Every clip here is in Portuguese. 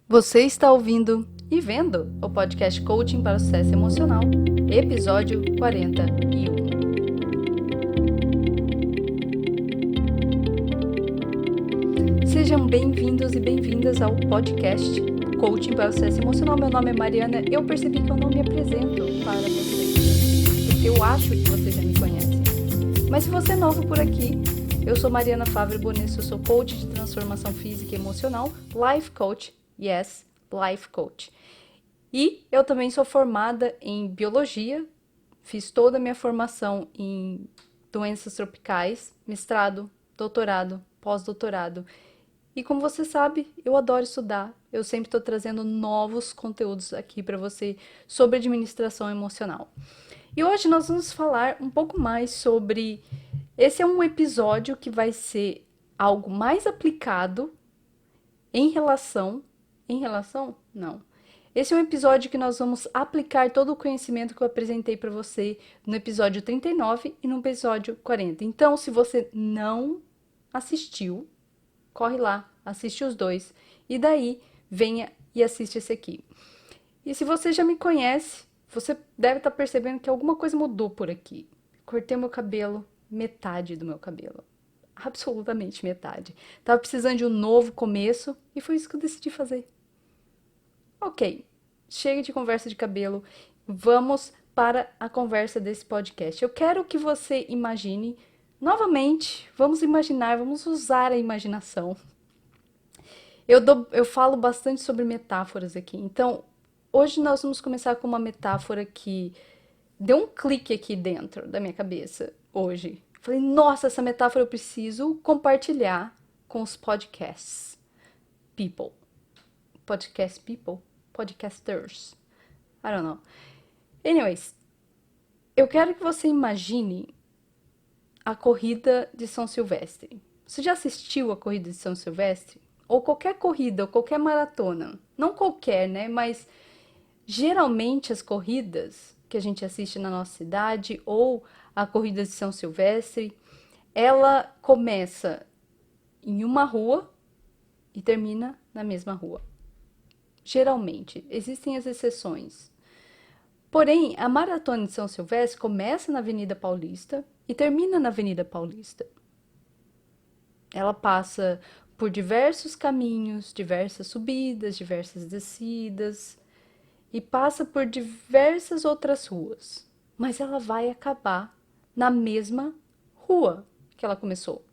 Você está ouvindo e vendo o podcast Coaching para o Sucesso Emocional, episódio 41. Sejam bem-vindos e bem-vindas ao podcast Coaching para o Sucesso Emocional. Meu nome é Mariana. Eu percebi que eu não me apresento para vocês, porque eu acho que você já me conhece. Mas se você é novo por aqui, eu sou Mariana Favre Bonesso, eu sou coach de transformação física e emocional, life coach, yes, life coach. E eu também sou formada em biologia, fiz toda a minha formação em doenças tropicais, mestrado, doutorado, pós-doutorado. E como você sabe, eu adoro estudar. Eu sempre estou trazendo novos conteúdos aqui para você sobre administração emocional. E hoje nós vamos falar um pouco mais sobre... Esse é um episódio que vai ser algo mais aplicado em relação... Em relação? Não. Esse é um episódio que nós vamos aplicar todo o conhecimento que eu apresentei para você no episódio 39 e no episódio 40. Então, se você não assistiu, corre lá, assiste os dois e daí venha e assiste esse aqui. E se você já me conhece, você deve estar percebendo que alguma coisa mudou por aqui. Cortei o meu cabelo, metade do meu cabelo. Absolutamente metade. Tava precisando de um novo começo e foi isso que eu decidi fazer. Ok, chega de conversa de cabelo, vamos para a conversa desse podcast. Eu quero que você imagine, novamente, vamos imaginar, vamos usar a imaginação. Eu falo bastante sobre metáforas aqui, então hoje nós vamos começar com uma metáfora que deu um clique aqui dentro da minha cabeça hoje. Falei, nossa, essa metáfora eu preciso compartilhar com os podcasts. People. Podcast people? Podcasters. I don't know. Anyways, eu quero que você imagine a corrida de São Silvestre. Você já assistiu a corrida de São Silvestre? Ou qualquer corrida, ou qualquer maratona. Não qualquer, né? Mas geralmente as corridas que a gente assiste na nossa cidade, ou a corrida de São Silvestre, ela começa em uma rua e termina na mesma rua. Geralmente, existem as exceções. Porém, a Maratona de São Silvestre começa na Avenida Paulista e termina na Avenida Paulista. Ela passa por diversos caminhos, diversas subidas, diversas descidas e passa por diversas outras ruas. Mas ela vai acabar na mesma rua que ela começou.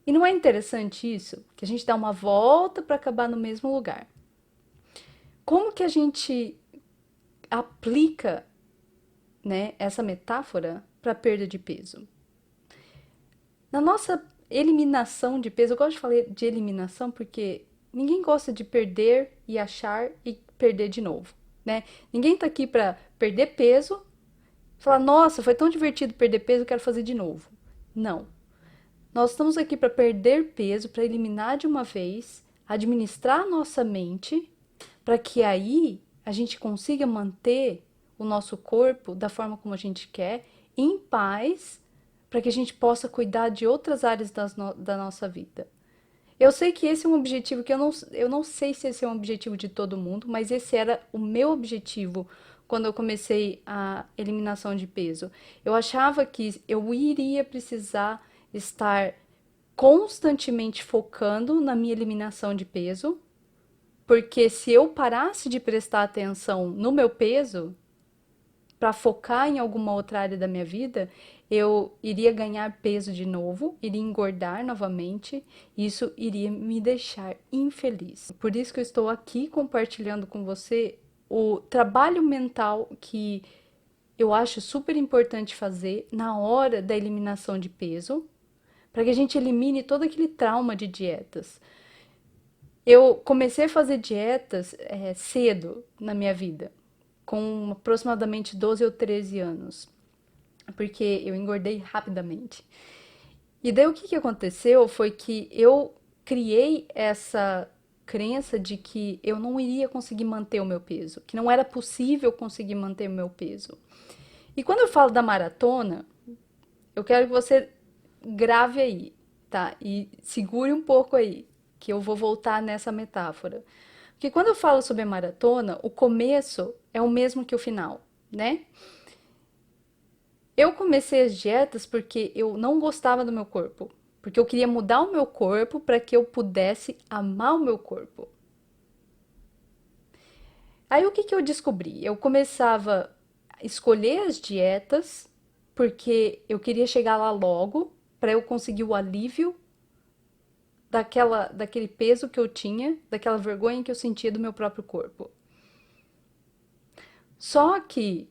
E não é interessante isso? Que a gente dá uma volta para acabar no mesmo lugar. Como que a gente aplica, né, essa metáfora para perda de peso? Na nossa eliminação de peso, eu gosto de falar de eliminação porque ninguém gosta de perder e achar e perder de novo, né? Ninguém tá aqui para perder peso, falar, nossa, foi tão divertido perder peso, eu quero fazer de novo. Não. Nós estamos aqui para perder peso, para eliminar de uma vez, administrar a nossa mente, para que aí a gente consiga manter o nosso corpo da forma como a gente quer, em paz, para que a gente possa cuidar de outras áreas da nossa vida. Eu sei que esse é um objetivo que eu não sei se esse é um objetivo de todo mundo, mas esse era o meu objetivo quando eu comecei a eliminação de peso. Eu achava que eu iria precisar estar constantemente focando na minha eliminação de peso, porque se eu parasse de prestar atenção no meu peso, para focar em alguma outra área da minha vida, eu iria ganhar peso de novo, iria engordar novamente, e isso iria me deixar infeliz. Por isso que eu estou aqui compartilhando com você o trabalho mental que eu acho super importante fazer na hora da eliminação de peso, para que a gente elimine todo aquele trauma de dietas. Eu comecei a fazer dietas cedo na minha vida, com aproximadamente 12 ou 13 anos, porque eu engordei rapidamente. E daí o que aconteceu foi que eu criei essa crença de que eu não iria conseguir manter o meu peso, que não era possível conseguir manter o meu peso. E quando eu falo da maratona, eu quero que você grave aí, tá? E segure um pouco aí. que eu vou voltar nessa metáfora. Porque quando eu falo sobre a maratona, o começo é o mesmo que o final, né? Eu comecei as dietas porque eu não gostava do meu corpo, porque eu queria mudar o meu corpo para que eu pudesse amar o meu corpo. Aí o que que eu descobri? Eu começava a escolher as dietas porque eu queria chegar lá logo para eu conseguir o alívio daquele peso que eu tinha, daquela vergonha que eu sentia do meu próprio corpo. Só que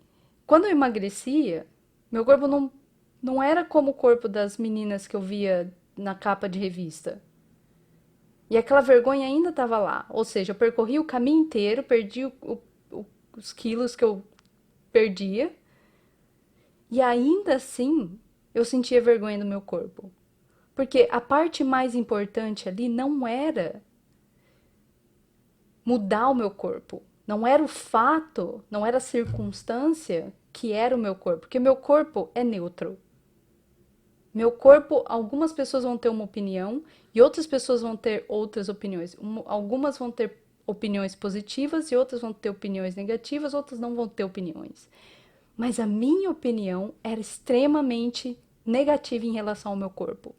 quando eu emagrecia, meu corpo não era como o corpo das meninas que eu via na capa de revista. E aquela vergonha ainda estava lá. Ou seja, eu percorri o caminho inteiro, perdi os quilos que eu perdia, e ainda assim eu sentia vergonha do meu corpo. Porque a parte mais importante ali não era mudar o meu corpo. Não era o fato, não era a circunstância que era o meu corpo. Porque meu corpo é neutro. Meu corpo, algumas pessoas vão ter uma opinião e outras pessoas vão ter outras opiniões. Algumas vão ter opiniões positivas e outras vão ter opiniões negativas, outras não vão ter opiniões. Mas a minha opinião era extremamente negativa em relação ao meu corpo.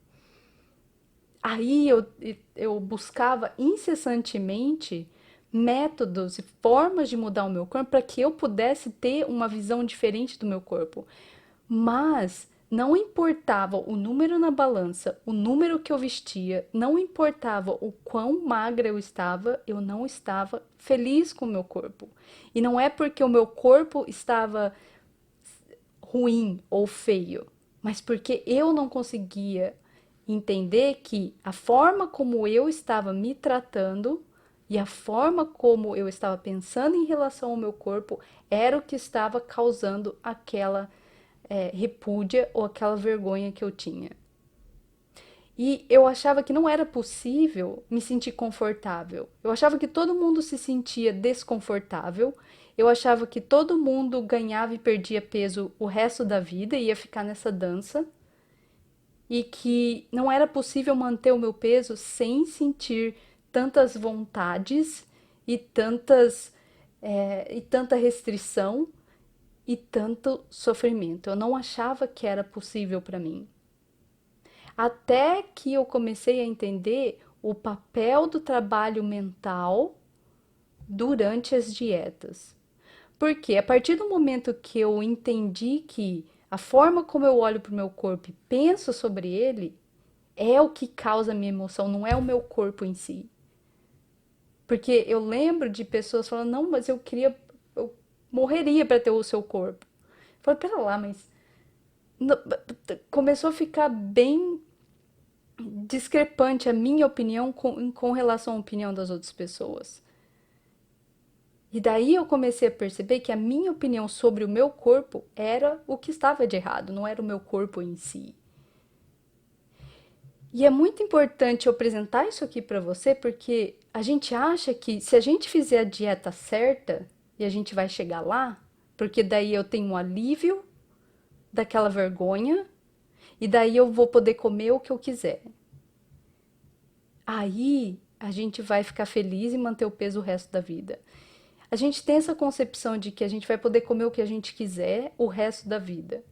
Aí eu buscava incessantemente métodos e formas de mudar o meu corpo para que eu pudesse ter uma visão diferente do meu corpo. Mas não importava o número na balança, o número que eu vestia, não importava o quão magra eu não estava feliz com o meu corpo. E não é porque o meu corpo estava ruim ou feio, mas porque eu não conseguia entender que a forma como eu estava me tratando e a forma como eu estava pensando em relação ao meu corpo era o que estava causando aquela repúdia ou aquela vergonha que eu tinha. E eu achava que não era possível me sentir confortável. Eu achava que todo mundo se sentia desconfortável. Eu achava que todo mundo ganhava e perdia peso o resto da vida e ia ficar nessa dança. E que não era possível manter o meu peso sem sentir tantas vontades e e tanta restrição e tanto sofrimento. Eu não achava que era possível para mim. Até que eu comecei a entender o papel do trabalho mental durante as dietas. Porque a partir do momento que eu entendi que a forma como eu olho para o meu corpo e penso sobre ele é o que causa a minha emoção, não é o meu corpo em si. Porque eu lembro de pessoas falando, não, mas eu morreria para ter o seu corpo. Eu falei, pera lá, mas começou a ficar bem discrepante a minha opinião com relação à opinião das outras pessoas. E daí eu comecei a perceber que a minha opinião sobre o meu corpo era o que estava de errado, não era o meu corpo em si. E é muito importante eu apresentar isso aqui para você porque a gente acha que se a gente fizer a dieta certa e a gente vai chegar lá, porque daí eu tenho um alívio daquela vergonha e daí eu vou poder comer o que eu quiser. Aí a gente vai ficar feliz e manter o peso o resto da vida. A gente tem essa concepção de que a gente vai poder comer o que a gente quiser o resto da vida.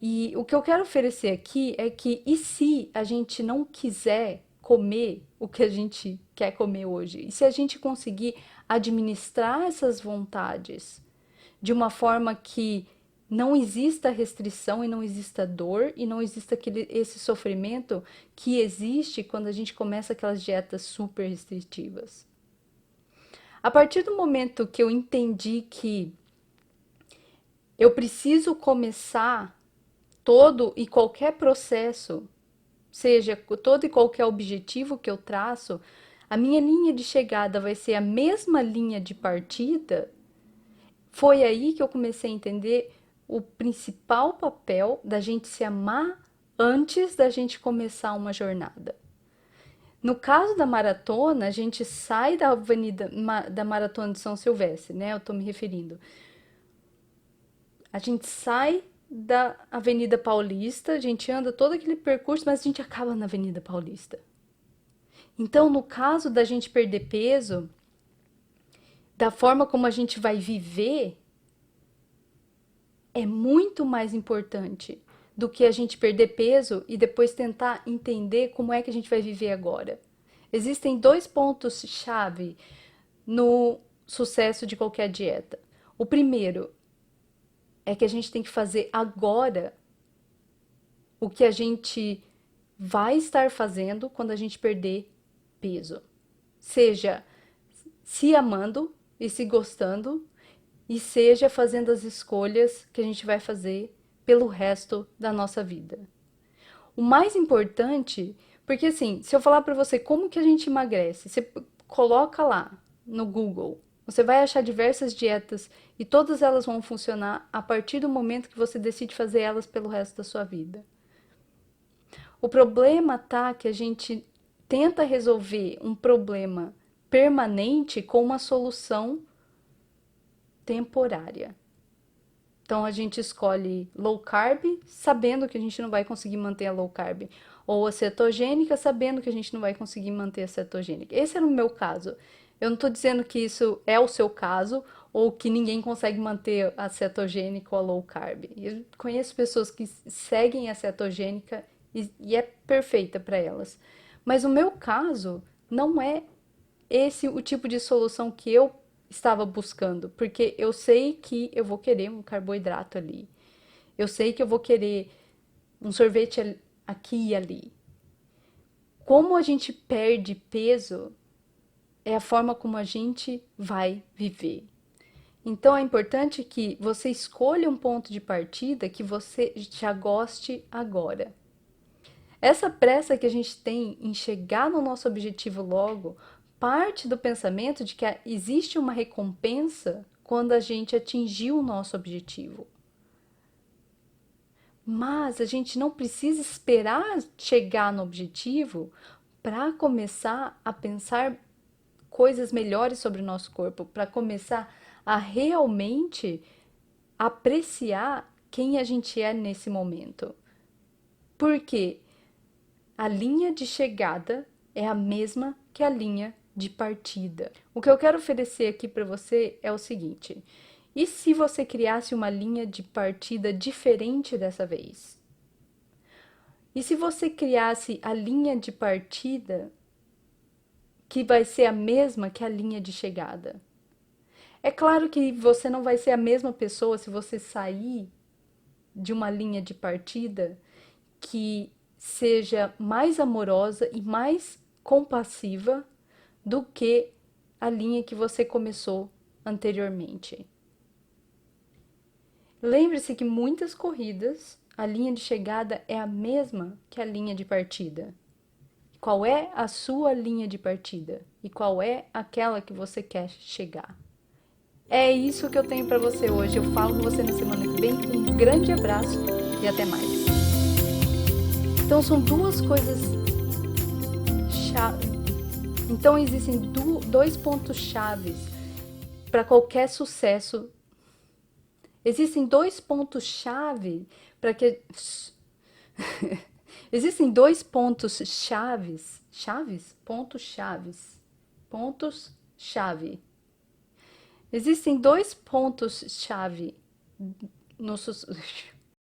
E o que eu quero oferecer aqui é que, e se a gente não quiser comer o que a gente quer comer hoje? E se a gente conseguir administrar essas vontades de uma forma que não exista restrição e não exista dor e não exista esse sofrimento que existe quando a gente começa aquelas dietas super restritivas? A partir do momento que eu entendi que eu preciso começar todo e qualquer processo, seja todo e qualquer objetivo que eu traço, a minha linha de chegada vai ser a mesma linha de partida, foi aí que eu comecei a entender o principal papel da gente se amar antes da gente começar uma jornada. No caso da maratona, a gente sai da maratona de São Silvestre, né? Eu tô me referindo. A gente sai da Avenida Paulista, a gente anda todo aquele percurso, mas a gente acaba na Avenida Paulista. Então, no caso da gente perder peso, da forma como a gente vai viver, é muito mais importante do que a gente perder peso e depois tentar entender como é que a gente vai viver agora. Existem dois pontos-chave no sucesso de qualquer dieta. O primeiro é que a gente tem que fazer agora o que a gente vai estar fazendo quando a gente perder peso. Seja se amando e se gostando, e seja fazendo as escolhas que a gente vai fazer pelo resto da nossa vida. O mais importante, porque assim, se eu falar para você como que a gente emagrece, você coloca lá no Google, você vai achar diversas dietas e todas elas vão funcionar a partir do momento que você decide fazer elas pelo resto da sua vida. O problema tá que a gente tenta resolver um problema permanente com uma solução temporária. Então a gente escolhe low carb, sabendo que a gente não vai conseguir manter a low carb, ou a cetogênica, sabendo que a gente não vai conseguir manter a cetogênica. Esse era o meu caso. Eu não estou dizendo que isso é o seu caso, ou que ninguém consegue manter a cetogênica ou a low carb. Eu conheço pessoas que seguem a cetogênica e é perfeita para elas. Mas o meu caso não é esse o tipo de solução que eu estava buscando, porque eu sei que eu vou querer um carboidrato ali. Eu sei que eu vou querer um sorvete aqui e ali. Como a gente perde peso é a forma como a gente vai viver. Então é importante que você escolha um ponto de partida que você já goste agora. Essa pressa que a gente tem em chegar no nosso objetivo logo parte do pensamento de que existe uma recompensa quando a gente atingiu o nosso objetivo. Mas a gente não precisa esperar chegar no objetivo para começar a pensar coisas melhores sobre o nosso corpo, para começar a realmente apreciar quem a gente é nesse momento. Porque a linha de chegada é a mesma que a linha de partida. O que eu quero oferecer aqui para você é o seguinte: e se você criasse uma linha de partida diferente dessa vez? E se você criasse a linha de partida que vai ser a mesma que a linha de chegada? É claro que você não vai ser a mesma pessoa se você sair de uma linha de partida que seja mais amorosa e mais compassiva do que a linha que você começou anteriormente. Lembre-se que muitas corridas, a linha de chegada é a mesma que a linha de partida. Qual é a sua linha de partida? E qual é aquela que você quer chegar? É isso que eu tenho para você hoje. Eu falo com você na semana que vem. Um grande abraço e até mais. Então são duas coisas chave. Então existem dois pontos chaves para qualquer sucesso. Existem dois pontos chave para que existem dois pontos chaves, pontos chave. Existem dois pontos chave no